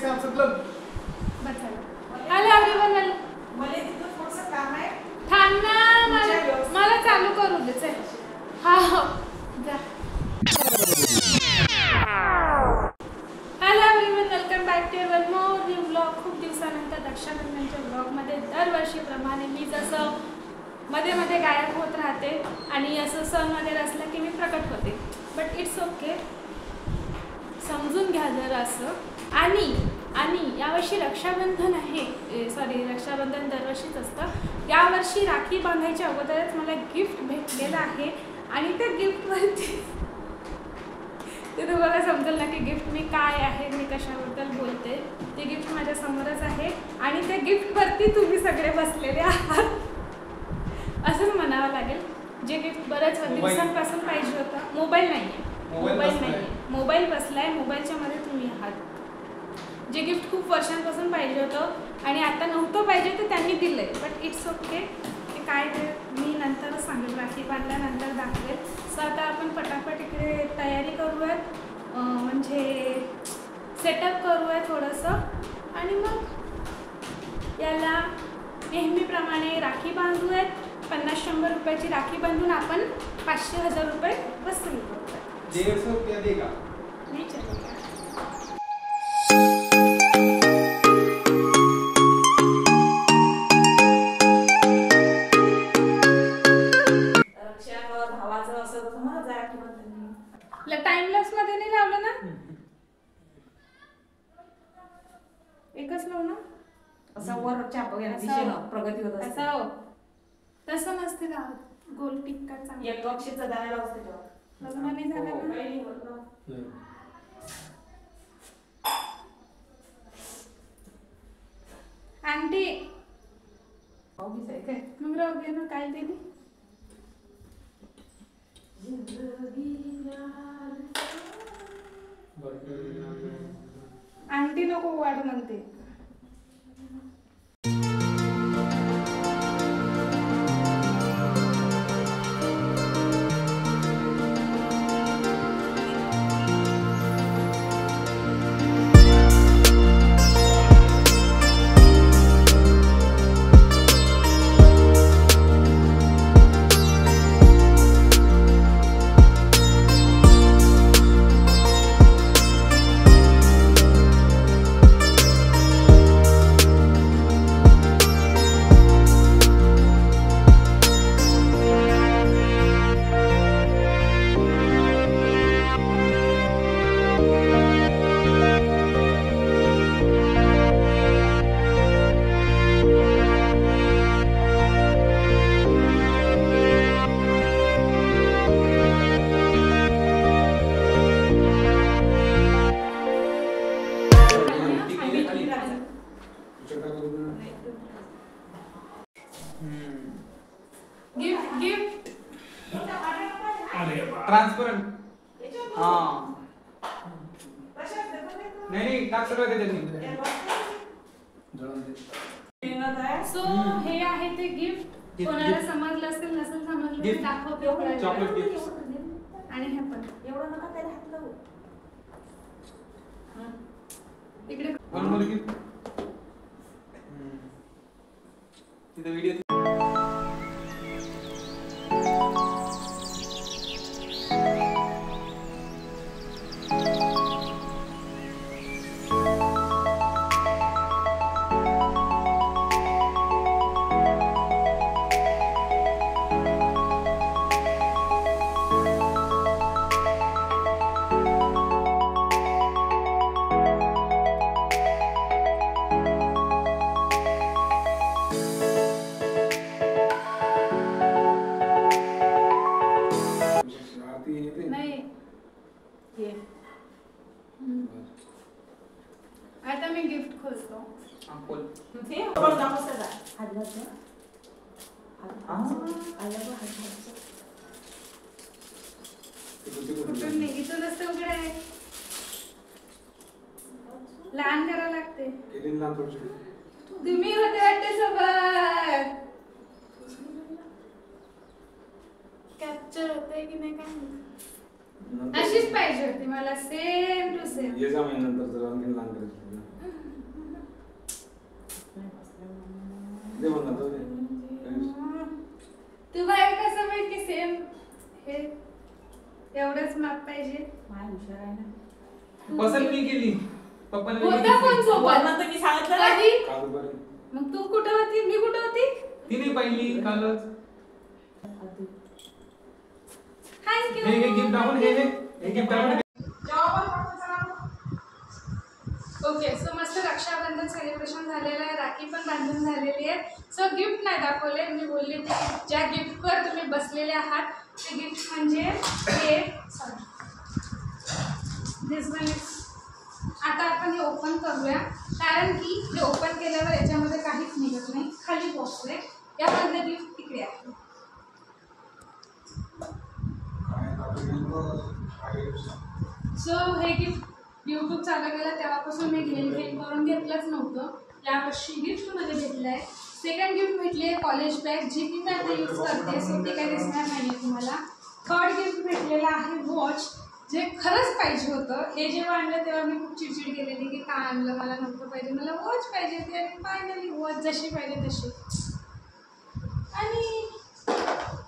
से आमचं club. Hello everyone, मला तिथं थोडंसं काम आहे. थांब ना, मला चालू करू दे. चल. हा हो जा. Hello everyone, welcome back to your more new blog. खूप दिवसानंतर रक्षाबंधनच्या ब्लॉगमध्ये दरवर्षीप्रमाणे मी जसं मध्ये मध्ये गायब होत राहते आणि असं सण वगैरे असलं की मी प्रकट होते. बट इट्स ओके, समजून घ्या जरा असं. आणि यावर्षी रक्षाबंधन आहे. रक्षाबंधन दरवर्षीच असतं. यावर्षी राखी बांधायच्या अगोदरच मला गिफ्ट भेटलेलं आहे आणि त्या गिफ्टवरती ते तुम्हाला समजेल ना की गिफ्ट मी काय आहे, मी कशाबद्दल बोलते. ते गिफ्ट माझ्या समोरच आहे आणि त्या गिफ्टवरती तुम्ही सगळे बसलेले आहात असंच म्हणावं लागेल. जे गिफ्ट बऱ्याच दिवसांपासून पाहिजे होतं. मोबाईल नाही आहे, मोबाईल बसलाय. मोबाईलच्या मध्ये तुम्ही आहात. जे गिफ्ट खूप वर्षांपासून पाहिजे होतं आणि आता नव्हतं पाहिजे ते त्यांनी दिलं आहे. But it's okay. ते काय ते मी नंतरच सांगेल, राखी बांधल्यानंतर दाखवेल. सो आता आपण पटापट इकडे तयारी करूयात, म्हणजे सेटअप करूयात थोडंसं आणि मग याला नेहमीप्रमाणे राखी बांधूयात. 50-100 रुपयाची राखी बांधून आपण 500-1000 रुपये वसूल करूयात. 150 रुपया देगा. नाही चलेगा. भावाचं असं तर मला जाय आठवत नाही. टाइम लॉस मध्ये नाही लावलं ना, एकच लावू ना. असं वर चाप वगैरे दिशेनं प्रगती होत असते. असं तसं नसते लावत. गोल टिक्का चांगला. एक अक्षरचा दाणे लावते तेव्हा लग्न नाही झालं ना. काही नाही होत ना. आंटी ऑफिस आहे काय? मग राहू दे ना, काय दिली. आंटी नको वाढ म्हणते. Gift transparent. हां नाही टाक सगळं ते त्यांनी. सो हे आहे ते गिफ्ट. कोणाला समजलं असेल नसेल समजलं तर दाखवते. Chocolate gift. आणि हे पण एवढं नका त्याला हात लावू. इकडे वन मोर गिफ्ट. तिथे व्हिडिओ नाही. आता मी गिफ्ट खोलतो. ते आपण दाखवतो का? हात घालतो. आलं हात घालतो. कुठून नाही, इथं रस्ते उघडे आहे. लहान करावं लागते. तुम्ही होते वाटते सोबत. कॅप्चर होतंय की नाही काय माहिती. अशीच पाहिजे होती मला, सेम टू सेम. ये जा महिन्यानंतर जर आणखी लहान करायचं. एवढंच माप पाहिजे. माय हुशार आहे ना. पसंत मी केली पप्पाने होता पण सोबत. वरनं तर मी सांगितलं ना. कधी? काजू बरं. मग तू कुठं होती, मी कुठं होती? तिने पहिली कालच. थँक्यू. हे गिफ्ट दाखवून हे गिफ्ट दाखवून. ओके, सो मस्त रक्षाबंधन सेलिब्रेशन झालेलं आहे, राखी पण बांधून झालेली आहे. सो गिफ्ट नाही दाखवले, मी बोलली होती की ज्या गिफ्टवर तुम्ही बसलेले आहात ते गिफ्ट म्हणजे हे. Sorry, this one is. आता आपण हे ओपन करूया, कारण की हे ओपन केल्यावर याच्यामध्ये काहीच निघत नाही. खाली बॉक्स आहे, यामधलं गिफ्ट तिकडे आहे. सो हे गिफ्ट यूट्यूब चालू केलं तेव्हापासून मी घेईन करून घेतलंच नव्हतं. यावर्षी गिफ्टमध्ये भेटलं आहे. सेकंड गिफ्ट भेटली आहे कॉलेज बॅग, जी की मी आता यूज करते, सो ते काही दिसणार नाही आहे तुम्हाला. थर्ड गिफ्ट भेटलेलं आहे वॉच, जे खरंच पाहिजे होतं. हे जेव्हा आणलं तेव्हा मी खूप चिडचिड केलेली की का आणलं, मला नव्हतं पाहिजे, मला वॉच पाहिजे होती. आणि फायनली वॉच जशी पाहिजे तशी. आणि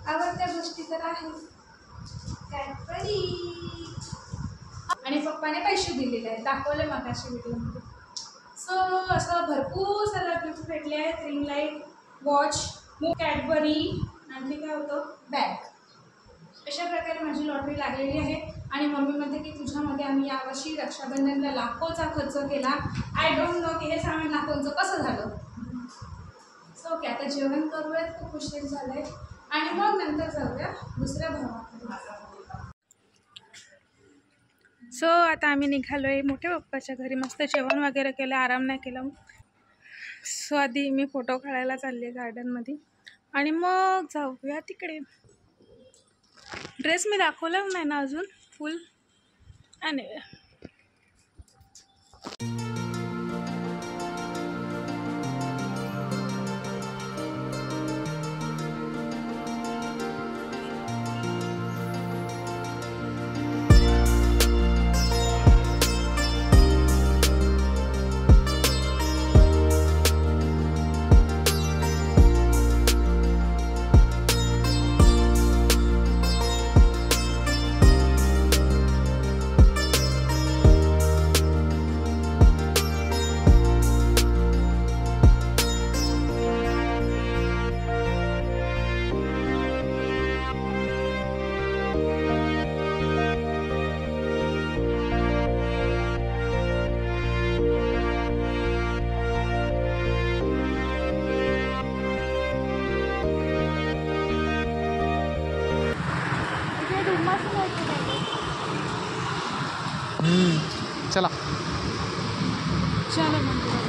आवडत्या गोष्टी तर आहे कॅडबरी. आणि पप्पाने पैसे दिलेले आहेत, दाखवले मगाशी व्हिडिओमध्ये. सो असं भरपूर सारं गिफ्ट भेटले आहेत. रिंग लाईट, वॉच, कॅडबरी, आणखी काय होतं, बॅग. अशा प्रकारे माझी लॉटरी लागलेली आहे. आणि मम्मी म्हणते की तुझ्यामध्ये आम्ही यावर्षी रक्षाबंधनला लाखोचा खर्च केला. आय डोंट नो की हे सामान लाखोंचं कसं झालं. सो ओके, आता जेवण करूयात, खूप उशीर झालं आहे. आणि मग नंतर जाऊया दुसऱ्या भावाकडे. सो आता आम्ही निघालो आहे मोठ्या पप्पाच्या घरी. मस्त जेवण वगैरे केलं, आराम नाही केला. सो आधी मी फोटो काढायला चालली आहे गार्डनमध्ये आणि मग जाऊया तिकडे. ड्रेस मी दाखवला नाही ना अजून फुल. आणि चला चलो मंदिरात.